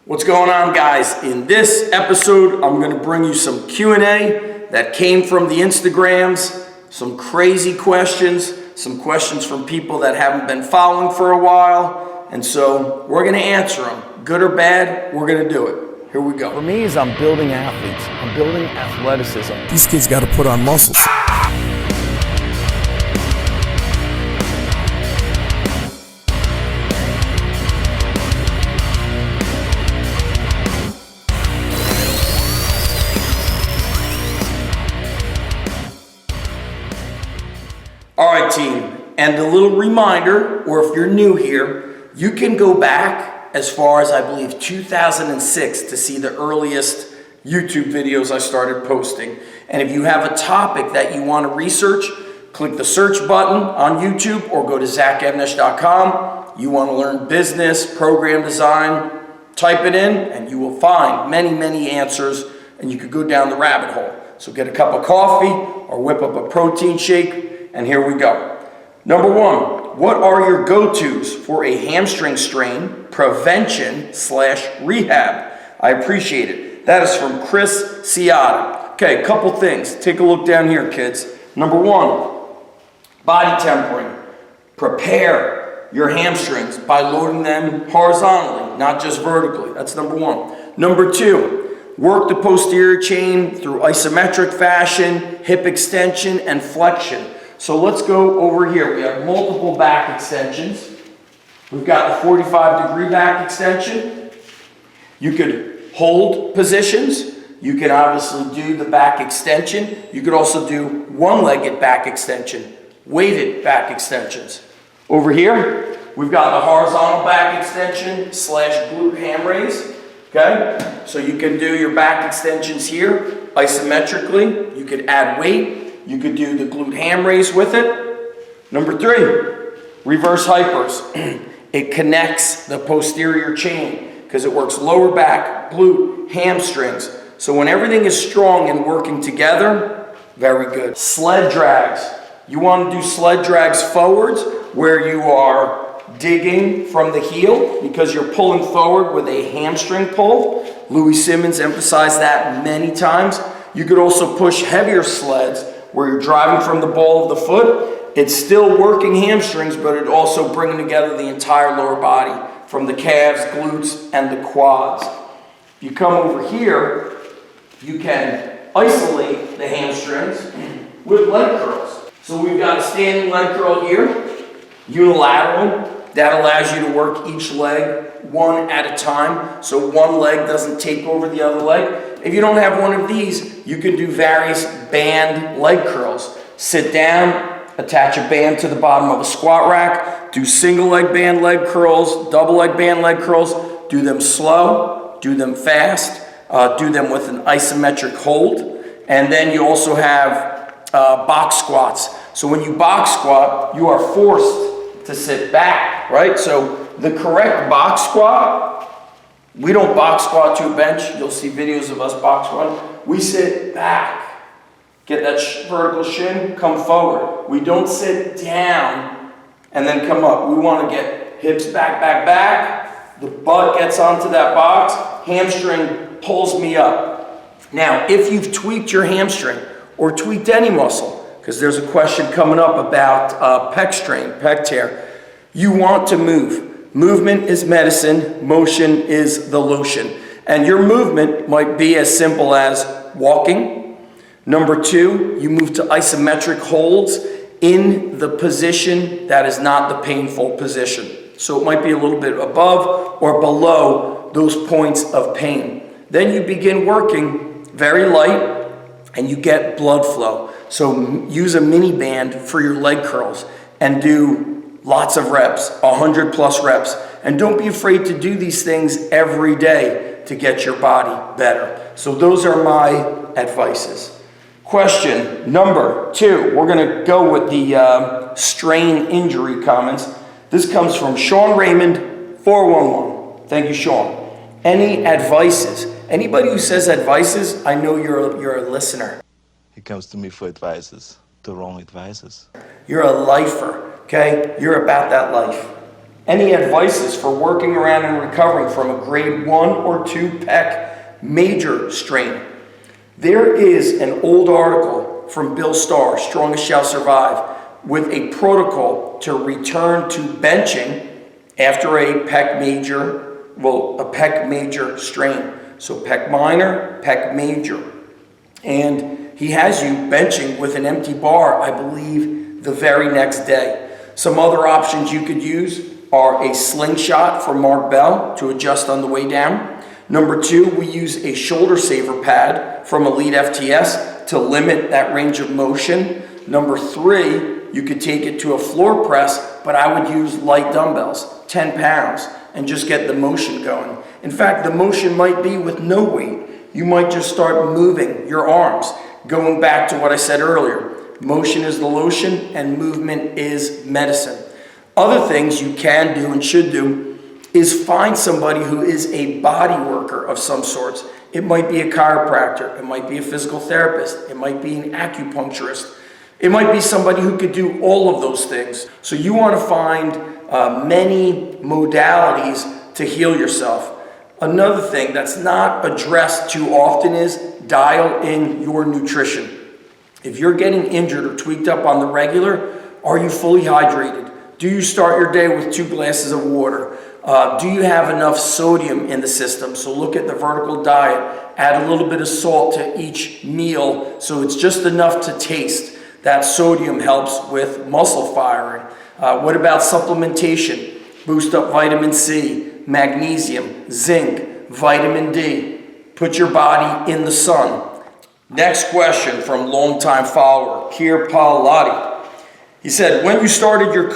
What's going on, guys? In this episode, I'm going to bring you some Q&A that came from the Instagrams, some crazy questions, some questions from people that haven't been following for a while, and so we're going to answer them. Good or bad, we're going to do it. Here we go. For me, I'm building athletes. I'm building athleticism. These kids got to put on muscles. All right, team, and a little reminder, or if you're new here, you can go back as far as I believe 2006 to see the earliest YouTube videos I started posting. And if you have a topic that you want to research, click the search button on YouTube or go to zachevnesh.com. You want to learn business, program design, type it in, and you will find many, many answers, and you could go down the rabbit hole. So get a cup of coffee or whip up a protein shake. And here we go. Number one, what are your go-tos for a hamstring strain prevention / rehab? I appreciate it. That is from Chris Ciata. Okay, a couple things. Take a look down here, kids. Number one, body tempering. Prepare your hamstrings by loading them horizontally, not just vertically. That's number one. Number two, work the posterior chain through isometric fashion, hip extension, and flexion. So let's go over here. We have multiple back extensions. We've got the 45-degree back extension. You could hold positions. You can obviously do the back extension. You could also do one-legged back extension, weighted back extensions. Over here, we've got the horizontal back extension / glute ham raise. Okay? So you can do your back extensions here isometrically. You could add weight. You could do the glute ham raise with it. Number three, reverse hypers. It connects the posterior chain because it works lower back, glute, hamstrings. So when everything is strong and working together, very good. Sled drags. You want to do sled drags forwards where you are digging from the heel because you're pulling forward with a hamstring pull. Louis Simmons emphasized that many times. You could also push heavier sleds where you're driving from the ball of the foot. It's still working hamstrings, but it also bringing together the entire lower body from the calves, glutes, and the quads. If you come over here, you can isolate the hamstrings with leg curls. So we've got a standing leg curl here, unilateral. That allows you to work each leg one at a time, so one leg doesn't take over the other leg. If you don't have one of these, you can do various band leg curls. Sit down, attach a band to the bottom of a squat rack, do single leg band leg curls, double leg band leg curls, do them slow, do them fast, do them with an isometric hold, and then you also have box squats. So when you box squat, you are forced to sit back, right? So the correct box squat, we don't box squat to a bench. You'll see videos of us box squatting. We sit back. Get that vertical shin, come forward. We don't sit down and then come up. We want to get hips back, back, back. The butt gets onto that box. Hamstring pulls me up. Now, if you've tweaked your hamstring or tweaked any muscle, because there's a question coming up about pec strain, pec tear, you want to move. Movement is medicine, motion is the lotion. And your movement might be as simple as walking. Number two, you move to isometric holds in the position that is not the painful position. So it might be a little bit above or below those points of pain. Then you begin working very light and you get blood flow. So use a mini band for your leg curls and do lots of reps, 100 plus reps. And don't be afraid to do these things every day to get your body better. So those are my advices. Question number two, we're gonna go with the strain injury comments. This comes from Sean Raymond, 411. Thank you, Sean. Any advices? Anybody who says advices, I know you're a listener. He comes to me for advices, the wrong advices. You're a lifer, okay? You're about that life. Any advices for working around and recovering from a grade 1 or 2 pec major strain? There is an old article from Bill Starr, Strongest Shall Survive, with a protocol to return to benching after a pec major strain. So pec minor, pec major. And he has you benching with an empty bar, I believe, the very next day. Some other options you could use are a slingshot from Mark Bell to adjust on the way down. Number 2, we use a shoulder saver pad from Elite FTS to limit that range of motion. Number 3, you could take it to a floor press, but I would use light dumbbells, 10 pounds, and just get the motion going. In fact, the motion might be with no weight. You might just start moving your arms. Going back to what I said earlier, motion is the lotion and movement is medicine. Other things you can do and should do is find somebody who is a body worker of some sorts. It might be a chiropractor, it might be a physical therapist, it might be an acupuncturist, it might be somebody who could do all of those things. So you want to find many modalities to heal yourself. Another thing that's not addressed too often is dial in your nutrition. If you're getting injured or tweaked up on the regular, are you fully hydrated? Do you start your day with 2 glasses of water? Do you have enough sodium in the system? So look at the vertical diet. Add a little bit of salt to each meal so it's just enough to taste. That sodium helps with muscle firing. What about supplementation? Boost up vitamin C, magnesium, zinc, vitamin D. Put your body in the sun. Next question from longtime follower, Kier Pallotti. He said, when you started your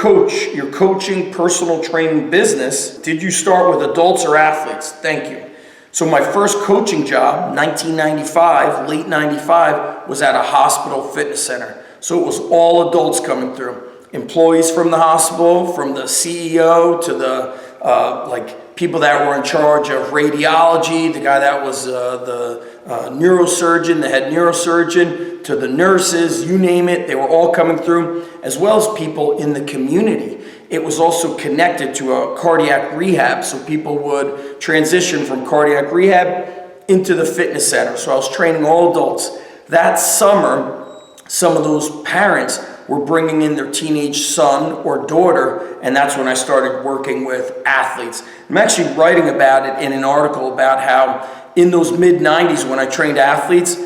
coaching personal training business, did you start with adults or athletes? Thank you. So my first coaching job, 1995, late 95, was at a hospital fitness center. So it was all adults coming through. Employees from the hospital, from the CEO to the people that were in charge of radiology, the guy that was the neurosurgeon, the head neurosurgeon, to the nurses, you name it, they were all coming through, as well as people in the community. It was also connected to a cardiac rehab, so people would transition from cardiac rehab into the fitness center. So I was training all adults. That summer, some of those parents were bringing in their teenage son or daughter, and that's when I started working with athletes. I'm actually writing about it in an article about how in those mid-90s when I trained athletes,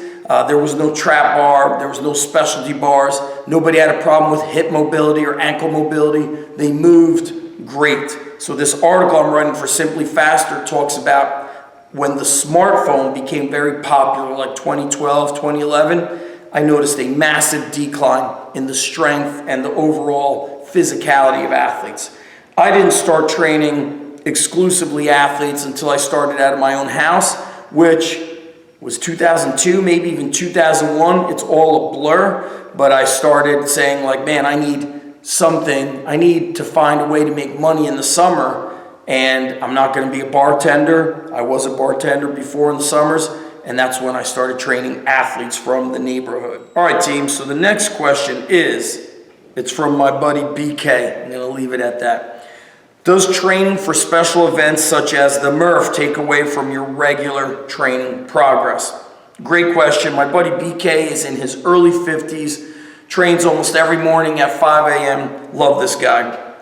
there was no trap bar, there was no specialty bars, nobody had a problem with hip mobility or ankle mobility. They moved great. So this article I'm writing for Simply Faster talks about when the smartphone became very popular, like 2012, 2011, I noticed a massive decline in the strength and the overall physicality of athletes. I didn't start training exclusively athletes until I started out of my own house, which was 2002, maybe even 2001. It's all a blur, but I started saying like, man, I need to find a way to make money in the summer, and I'm not going to be a bartender. I was a bartender before in the summers, and that's when I started training athletes from the neighborhood. All right, team, so the next question it's from my buddy BK. I'm going to leave it at that. Does training for special events such as the Murph take away from your regular training progress? Great question. My buddy BK is in his early 50s, trains almost every morning at 5 a.m. Love this guy.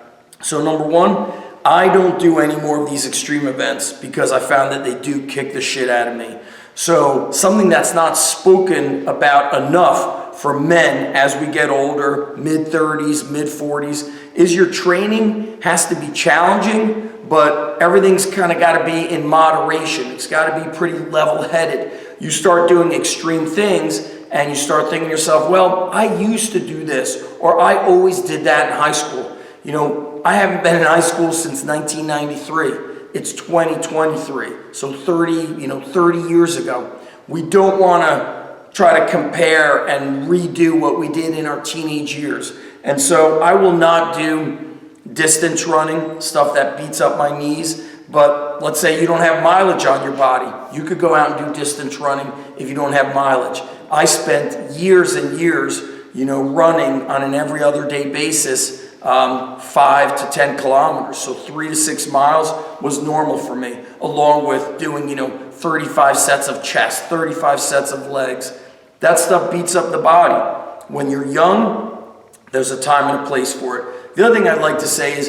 So number one, I don't do any more of these extreme events because I found that they do kick the shit out of me. So something that's not spoken about enough for men as we get older, mid-30s, mid-40s, is your training has to be challenging, but everything's kind of got to be in moderation. It's got to be pretty level-headed. You start doing extreme things and you start thinking to yourself, well, I used to do this, or I always did that in high school. You know, I haven't been in high school since 1993. It's 2023, so 30 years ago. We don't want to try to compare and redo what we did in our teenage years. And so I will not do distance running, stuff that beats up my knees. But let's say you don't have mileage on your body. You could go out and do distance running if you don't have mileage. I spent years and years, running on an every other day basis 5 to 10 kilometers. So 3 to 6 miles was normal for me, along with doing, 35 sets of chest, 35 sets of legs. That stuff beats up the body. When you're young, there's a time and a place for it. The other thing I'd like to say is,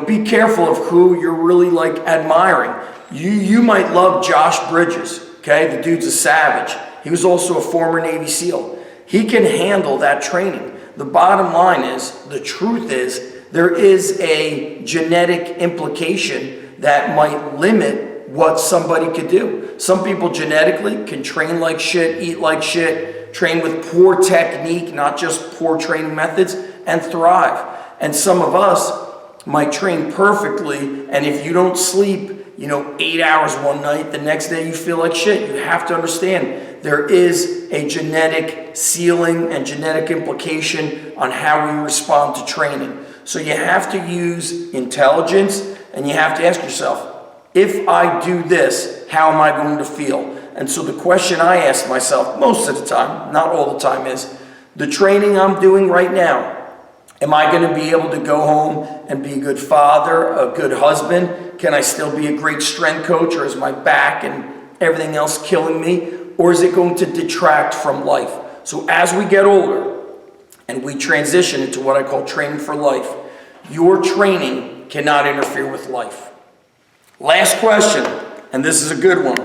be careful of who you're really admiring. You might love Josh Bridges, okay? The dude's a savage. He was also a former Navy SEAL. He can handle that training. The bottom line is, the truth is, there is a genetic implication that might limit what somebody could do. Some people genetically can train like shit, eat like shit, train with poor technique, not just poor training methods, and thrive. And some of us might train perfectly, and if you don't sleep, 8 hours one night, the next day you feel like shit. You have to understand there is a genetic ceiling and genetic implication on how we respond to training. So you have to use intelligence, and you have to ask yourself, if I do this, how am I going to feel? And so the question I ask myself most of the time, not all the time, is the training I'm doing right now, am I going to be able to go home and be a good father, a good husband? Can I still be a great strength coach, or is my back and everything else killing me? Or is it going to detract from life? So as we get older and we transition into what I call training for life, your training cannot interfere with life. Last question, and this is a good one.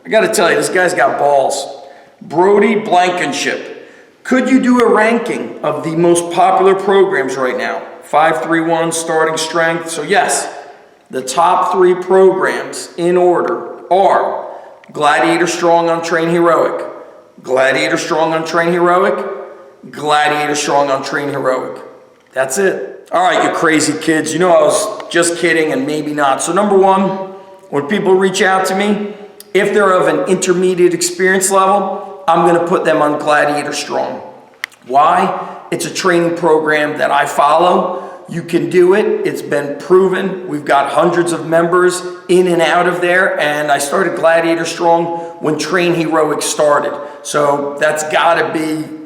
I got to tell you, this guy's got balls. Brody Blankenship. Could you do a ranking of the most popular programs right now? 531 starting strength. So yes, the top 3 programs in order are Gladiator Strong on Train Heroic, Gladiator Strong on Train Heroic, Gladiator Strong on Train Heroic. That's it. All right, you crazy kids. I was just kidding and maybe not. So number 1, when people reach out to me, if they're of an intermediate experience level, I'm going to put them on Gladiator Strong. Why? It's a training program that I follow. You can do it. It's been proven. We've got hundreds of members in and out of there. And I started Gladiator Strong when Train Heroic started. So that's got to be,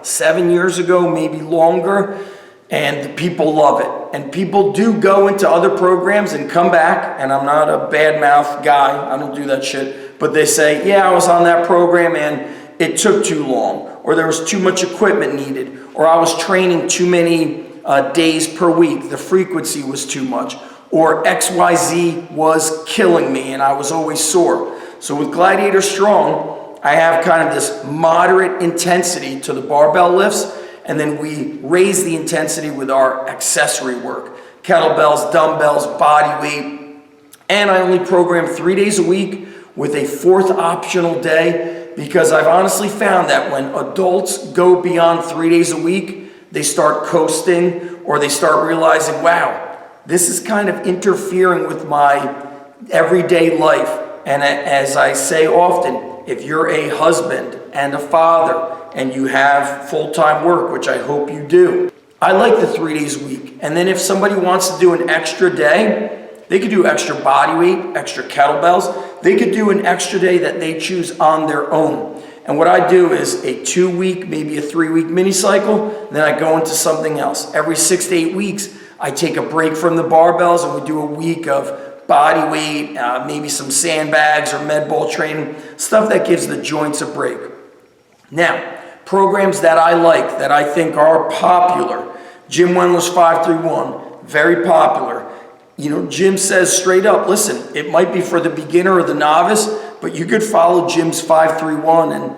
7 years ago, maybe longer. And people love it. And people do go into other programs and come back. And I'm not a bad mouth guy. I don't do that shit. But they say, yeah, I was on that program and it took too long. Or there was too much equipment needed. Or I was training too many days per week. The frequency was too much. Or XYZ was killing me and I was always sore. So with Gladiator Strong, I have kind of this moderate intensity to the barbell lifts, and then we raise the intensity with our accessory work. Kettlebells, dumbbells, body weight. And I only program 3 days a week with a 4th optional day, because I've honestly found that when adults go beyond 3 days a week, they start coasting, or they start realizing, wow, this is kind of interfering with my everyday life. And as I say often, if you're a husband and a father and you have full-time work, which I hope you do, I like the 3 days a week. And then if somebody wants to do an extra day, they could do extra body weight, extra kettlebells. They could do an extra day that they choose on their own. And what I do is a 2-week, maybe a 3-week mini cycle, then I go into something else. Every 6 to 8 weeks, I take a break from the barbells and we do a week of body weight, maybe some sandbags or med ball training, stuff that gives the joints a break. Now, programs that I like, that I think are popular, Jim Wendler's 531, very popular. Jim says straight up, listen, it might be for the beginner or the novice, but you could follow Jim's 531 and,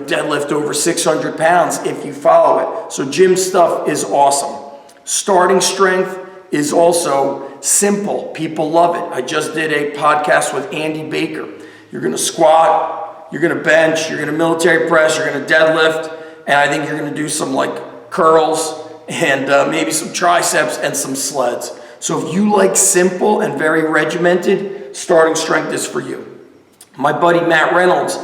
deadlift over 600 pounds if you follow it. So Jim's stuff is awesome. Starting strength is also simple. People love it. I just did a podcast with Andy Baker. You're going to squat, you're going to bench, you're going to military press, you're going to deadlift, and I think you're going to do some curls and maybe some triceps and some sleds. So if you like simple and very regimented, starting strength is for you. My buddy Matt Reynolds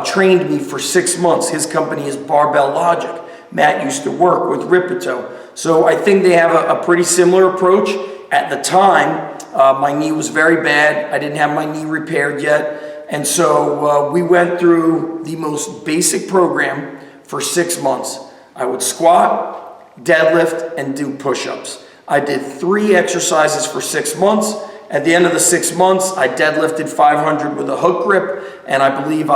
trained me for 6 months. His company is Barbell Logic. Matt used to work with Ripito. So I think they have a pretty similar approach. At the time, my knee was very bad. I didn't have my knee repaired yet. And so we went through the most basic program for 6 months. I would squat, deadlift, and do push-ups. I did 3 exercises for 6 months. At the end of the 6 months, I deadlifted 500 with a hook grip, and I believe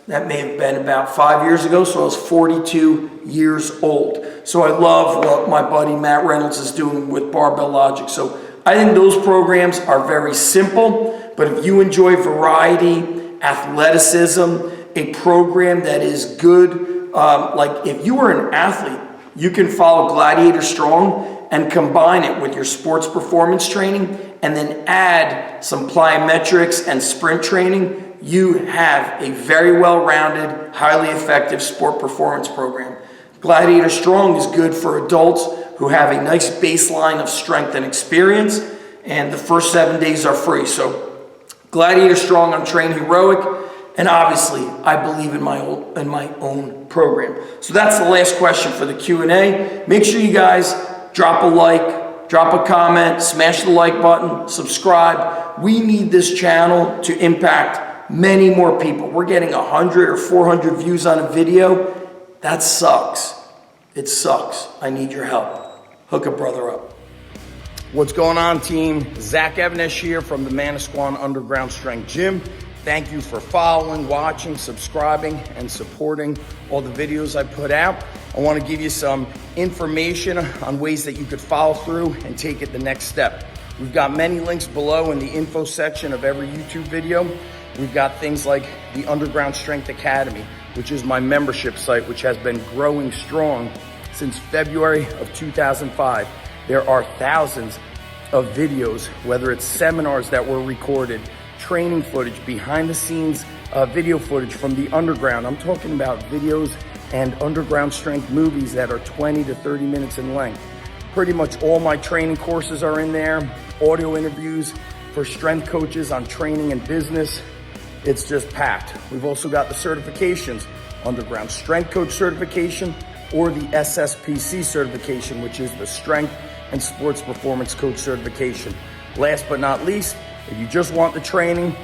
that may have been about 5 years ago, so I was 42 years old. So I love what my buddy Matt Reynolds is doing with Barbell Logic. So I think those programs are very simple, but if you enjoy variety, athleticism, a program that is good, like if you are an athlete, you can follow Gladiator Strong and combine it with your sports performance training and then add some plyometrics and sprint training. You have a very well-rounded, highly effective sport performance program. Gladiator Strong is good for adults who have a nice baseline of strength and experience, and the first 7 days are free. So Gladiator Strong on Train Heroic, and obviously I believe in my own program. So that's the last question for the Q&A. Make sure you guys drop a like, drop a comment, smash the like button, subscribe. We need this channel to impact many more people. We're getting 100 or 400 views on a video. That sucks. It sucks. I need your help. Hook a brother up. What's going on, team? Zach Evanish here from the Manasquan Underground Strength Gym. Thank you for following, watching, subscribing, and supporting all the videos I put out. I want to give you some information on ways that you could follow through and take it the next step. We've got many links below in the info section of every YouTube video. We've got things like the Underground Strength Academy, which is my membership site, which has been growing strong since February of 2005. There are thousands of videos, whether it's seminars that were recorded, training footage, behind the scenes video footage from the underground. I'm talking about videos and underground strength movies that are 20 to 30 minutes in length. Pretty much all my training courses are in there, audio interviews for strength coaches on training and business. It's just packed. We've also got the certifications, Underground Strength Coach certification or the SSPC certification, which is the Strength and Sports Performance Coach certification. Last but not least, if you just want the training,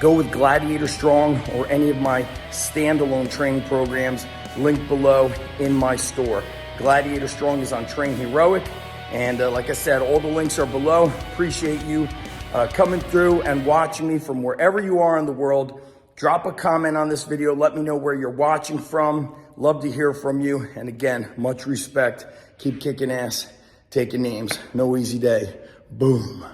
go with Gladiator Strong or any of my standalone training programs linked below in my store. Gladiator Strong is on Train Heroic, and like I said, all the links are below. Appreciate you coming through and watching me from wherever you are in the world. Drop a comment on this video. Let me know where you're watching from. Love to hear from you. And again, much respect. Keep kicking ass, taking names. No easy day. Boom.